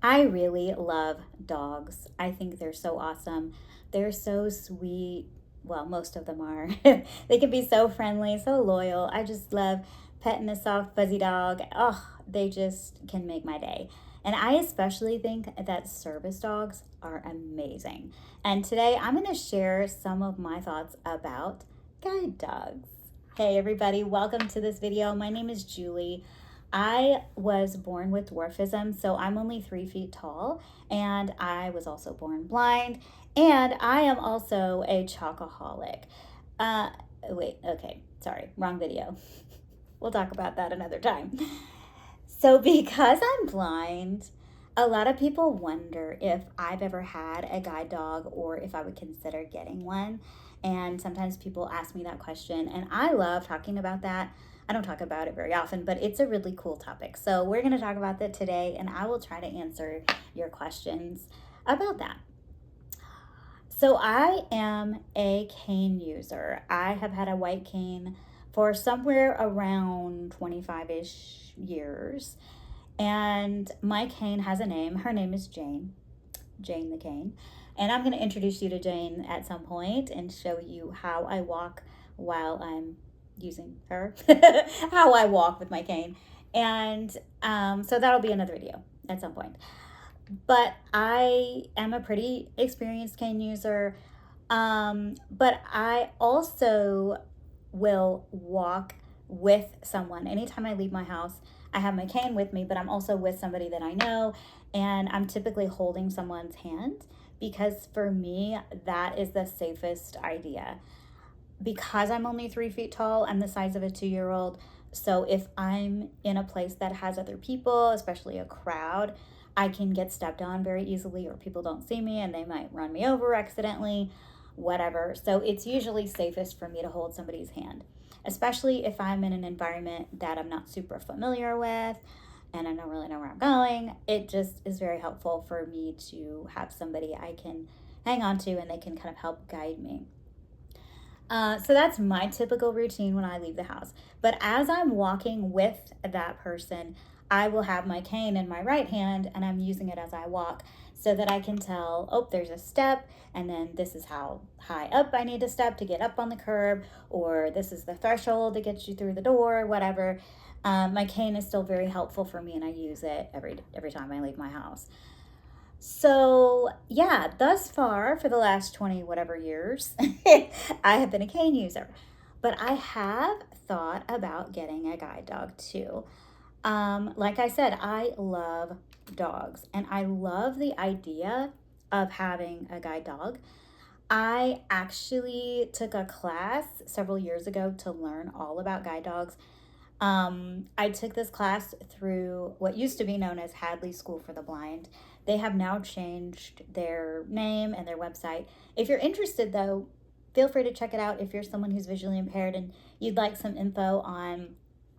I really love dogs. I think they're so awesome. They're so sweet. Well, most of them are. They can be so friendly, so loyal. I just love petting a soft, fuzzy dog. Oh, they just can make my day. And I especially think that service dogs are amazing. And today I'm going to share some of my thoughts about guide dogs. Hey, everybody, welcome to this video. My name is Julie. I was born with dwarfism, so I'm only 3 feet tall, and I was also born blind, and I am also a chocoholic. Uh, Wait, okay, sorry, wrong video. We'll talk about that another time. So, because I'm blind, a lot of people wonder if I've ever had a guide dog or if I would consider getting one. And sometimes people ask me that question, and I love talking about that. I don't talk about it very often, but it's a really cool topic. So, we're going to talk about that today, and I will try to answer your questions about that. So, I am a cane user. I have had a white cane for somewhere around 25 ish years. And my cane has a name. Her name is Jane, Jane the cane. And I'm going to introduce you to Jane at some point and show you how I walk while I'm using her, how I walk with my cane. And so that'll be another video at some point. But I am a pretty experienced cane user. But I also will walk with someone. Anytime I leave my house, I have my cane with me, but I'm also with somebody that I know, and I'm typically holding someone's hand because for me, that is the safest idea. Because I'm only 3 feet tall, I'm the size of a 2-year-old. So if I'm in a place that has other people, especially a crowd, I can get stepped on very easily, or people don't see me and they might run me over accidentally, whatever. So it's usually safest for me to hold somebody's hand, especially if I'm in an environment that I'm not super familiar with and I don't really know where I'm going. It just is very helpful for me to have somebody I can hang on to and they can kind of help guide me. So that's my typical routine when I leave the house. But as I'm walking with that person, I will have my cane in my right hand and I'm using it as I walk so that I can tell, oh, there's a step, and then this is how high up I need to step to get up on the curb, or this is the threshold to get you through the door, whatever. My cane is still very helpful for me, and I use it every time I leave my house. So, yeah, thus far for the last 20 whatever years, I have been a cane user. But I have thought about getting a guide dog too. Like I said, I love dogs and I love the idea of having a guide dog. I actually took a class several years ago to learn all about guide dogs. I took this class through what used to be known as Hadley School for the Blind. They have now changed their name and their website. If you're interested, though, feel free to check it out if you're someone who's visually impaired and you'd like some info on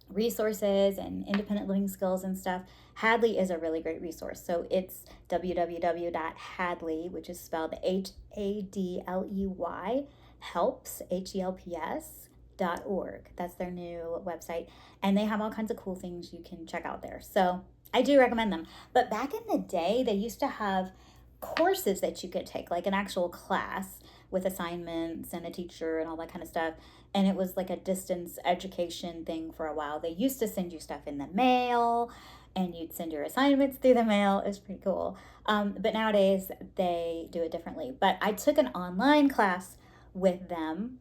resources and independent living skills and stuff. Hadley is a really great resource. So it's www.hadley, which is spelled HADLEY, helps, HELPS.org. That's their new website. And they have all kinds of cool things you can check out there. So I do recommend them. But back in the day, they used to have courses that you could take, like an actual class with assignments and a teacher and all that kind of stuff. And it was like a distance education thing for a while. They used to send you stuff in the mail and you'd send your assignments through the mail. It was pretty cool. But nowadays they do it differently. But I took an online class with them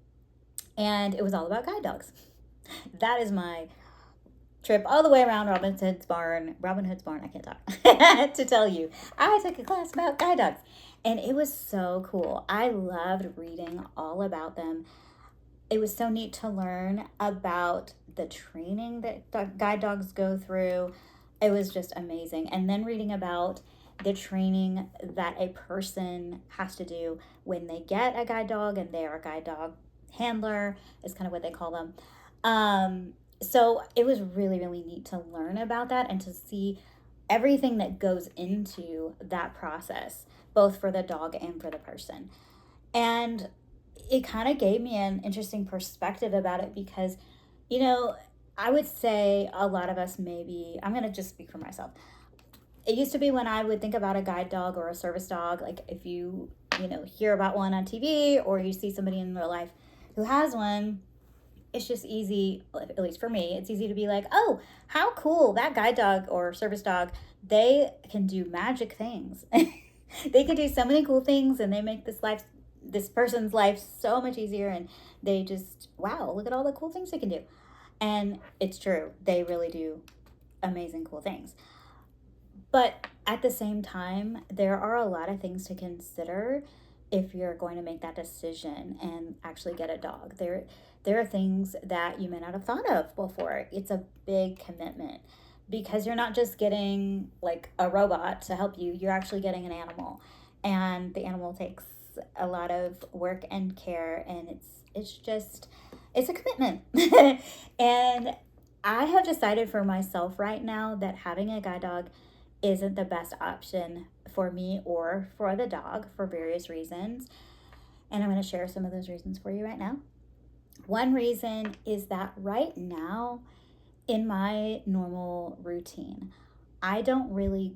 and it was all about guide dogs. That is my trip all the way around Robin Hood's Barn, I can't talk, to tell you. I took a class about guide dogs and it was so cool. I loved reading all about them. It was so neat to learn about the training that guide dogs go through. It was just amazing. And then reading about the training that a person has to do when they get a guide dog and they are a guide dog handler is kind of what they call them. So it was really, really neat to learn about that and to see everything that goes into that process, both for the dog and for the person. And it kind of gave me an interesting perspective about it because, I would say a lot of us maybe, I'm going to just speak for myself. it used to be when I would think about a guide dog or a service dog, like if hear about one on TV or you see somebody in real life who has one, it's just easy, at least for me, it's easy to be like, oh, how cool, that guide dog or service dog, they can do magic things. They can do so many cool things, and they make this person's life so much easier, and they just, wow, look at all the cool things they can do. And it's true, they really do amazing cool things. But at the same time, there are a lot of things to consider if you're going to make that decision and actually get a dog. There are things that you may not have thought of before. It's a big commitment because you're not just getting like a robot to help you, you're actually getting an animal. And the animal takes a lot of work and care, and it's a commitment. And I have decided for myself right now that having a guide dog isn't the best option for me or for the dog for various reasons. And I'm going to share some of those reasons for you right now. One reason is that right now, in my normal routine, I don't really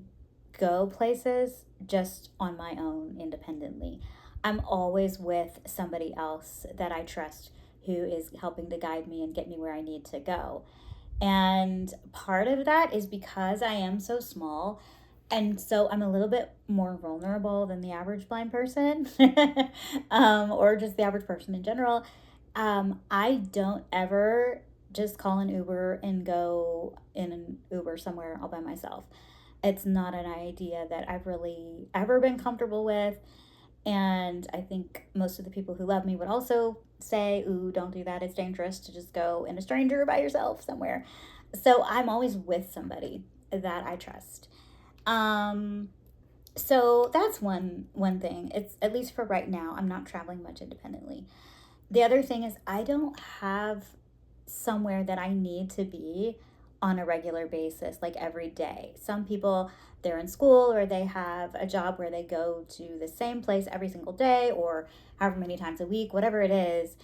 go places just on my own independently. I'm always with somebody else that I trust who is helping to guide me and get me where I need to go. And part of that is because I am so small. And so I'm a little bit more vulnerable than the average blind person, or just the average person in general. I don't ever just call an Uber and go in an Uber somewhere all by myself. It's not an idea that I've really ever been comfortable with. And I think most of the people who love me would also say, ooh, don't do that. It's dangerous to just go in a stranger by yourself somewhere. So I'm always with somebody that I trust. So that's one thing. It's, at least for right now, I'm not traveling much independently. The other thing is I don't have somewhere that I need to be on a regular basis, like every day. Some people, they're in school or they have a job where they go to the same place every single day or however many times a week, whatever it is,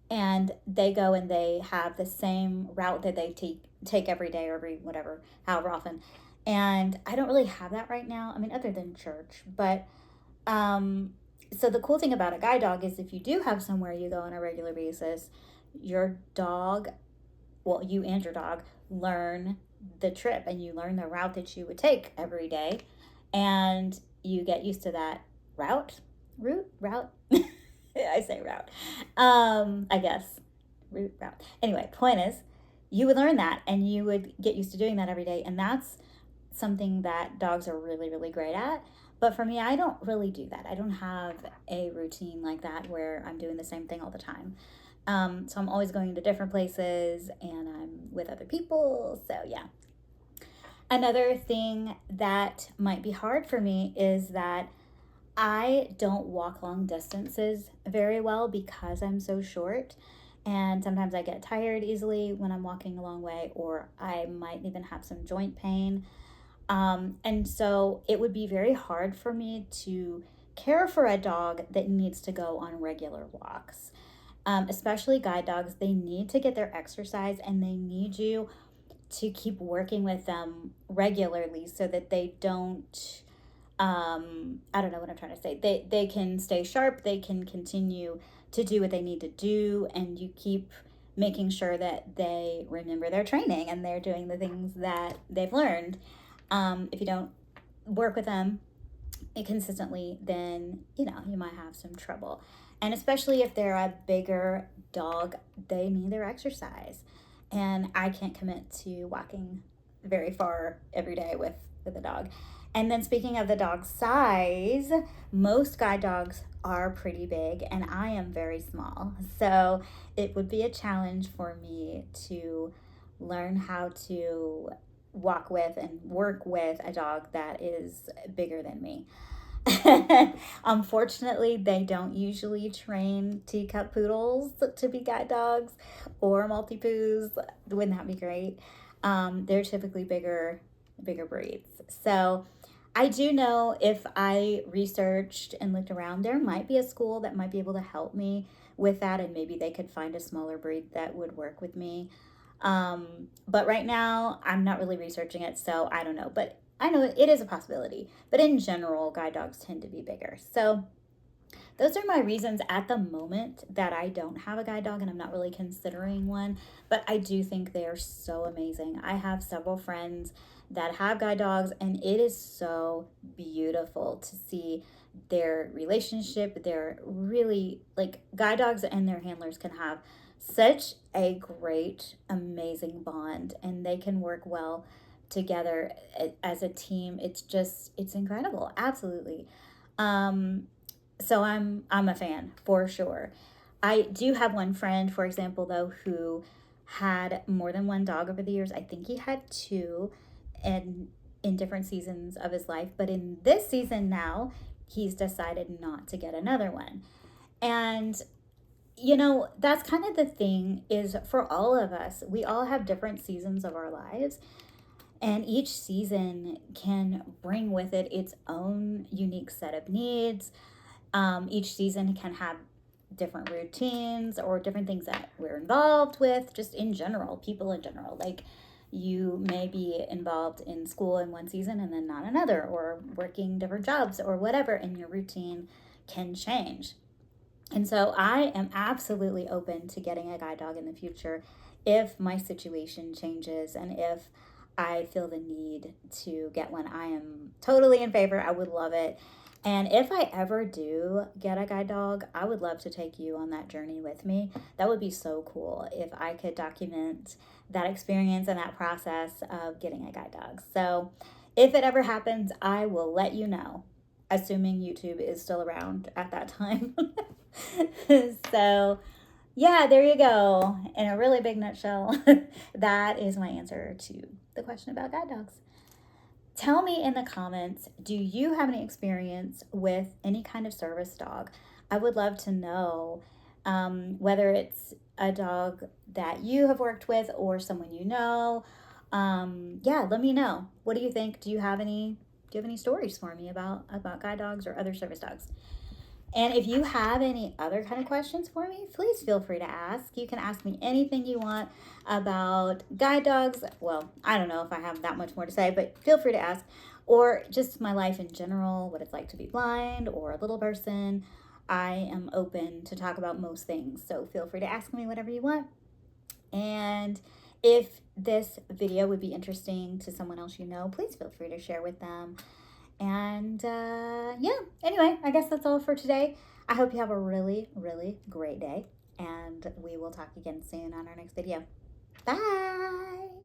and they go and they have the same route that they take every day or every whatever, however often. And I don't really have that right now. I mean, other than church, but so the cool thing about a guide dog is if you do have somewhere you go on a regular basis, your dog, well, you and your dog learn the trip and you learn the route that you would take every day, and you get used to that route. I say route. I guess route. Anyway, point is, you would learn that and you would get used to doing that every day, and that's something that dogs are really, really great at. But for me, I don't really do that. I don't have a routine like that where I'm doing the same thing all the time. So I'm always going to different places and I'm with other people. So yeah. Another thing that might be hard for me is that I don't walk long distances very well because I'm so short. And sometimes I get tired easily when I'm walking a long way, or I might even have some joint pain. And so it would be very hard for me to care for a dog that needs to go on regular walks. Especially guide dogs, they need to get their exercise and they need you to keep working with them regularly so that they don't, I don't know what I'm trying to say. They can stay sharp, they can continue to do what they need to do, and you keep making sure that they remember their training and they're doing the things that they've learned. If you don't work with them consistently, then you might have some trouble. And especially if they're a bigger dog, they need their exercise. And I can't commit to walking very far every day with a dog. And then speaking of the dog size, most guide dogs are pretty big and I am very small. So it would be a challenge for me to learn how to walk with and work with a dog that is bigger than me. Unfortunately, they don't usually train teacup poodles to be guide dogs or Maltipoos. Wouldn't that be great? They're typically bigger breeds. So I do know if I researched and looked around, there might be a school that might be able to help me with that, and maybe they could find a smaller breed that would work with me. But right now, I'm not really researching it, so I don't know. But I know it is a possibility, but in general, guide dogs tend to be bigger. So those are my reasons at the moment that I don't have a guide dog and I'm not really considering one. But I do think they are so amazing. I have several friends that have guide dogs, and it is so beautiful to see their relationship. They're really like guide dogs and their handlers can have such a great, amazing bond, and they can work well together as a team. It's incredible. Absolutely. Um, so I'm a fan for sure. I do have one friend, for example, though, who had more than one dog over the years. I think he had two, and in different seasons of his life. But in this season now, he's decided not to get another one. And that's kind of the thing is for all of us, we all have different seasons of our lives, and each season can bring with it its own unique set of needs. Each season can have different routines or different things that we're involved with, just in general, people in general. Like you may be involved in school in one season and then not another, or working different jobs or whatever, and your routine can change. And so I am absolutely open to getting a guide dog in the future if my situation changes and if I feel the need to get one. I am totally in favor. I would love it. And if I ever do get a guide dog, I would love to take you on that journey with me. That would be so cool if I could document that experience and that process of getting a guide dog. So if it ever happens, I will let you know, assuming YouTube is still around at that time. So, yeah, there you go. In a really big nutshell, that is my answer to the question about guide dogs. Tell me in the comments, do you have any experience with any kind of service dog? I would love to know whether it's a dog that you have worked with or someone you know. Yeah, let me know. What do you think? Do you have any stories for me about guide dogs or other service dogs? And if you have any other kind of questions for me, please feel free to ask. You can ask me anything you want about guide dogs. Well, I don't know if I have that much more to say, but feel free to ask. Or just my life in general, what it's like to be blind or a little person. I am open to talk about most things, so feel free to ask me whatever you want. And if this video would be interesting to someone else you know, please feel free to share with them. And yeah, anyway, I guess that's all for today. I hope you have a really, really great day. And we will talk again soon on our next video. Bye.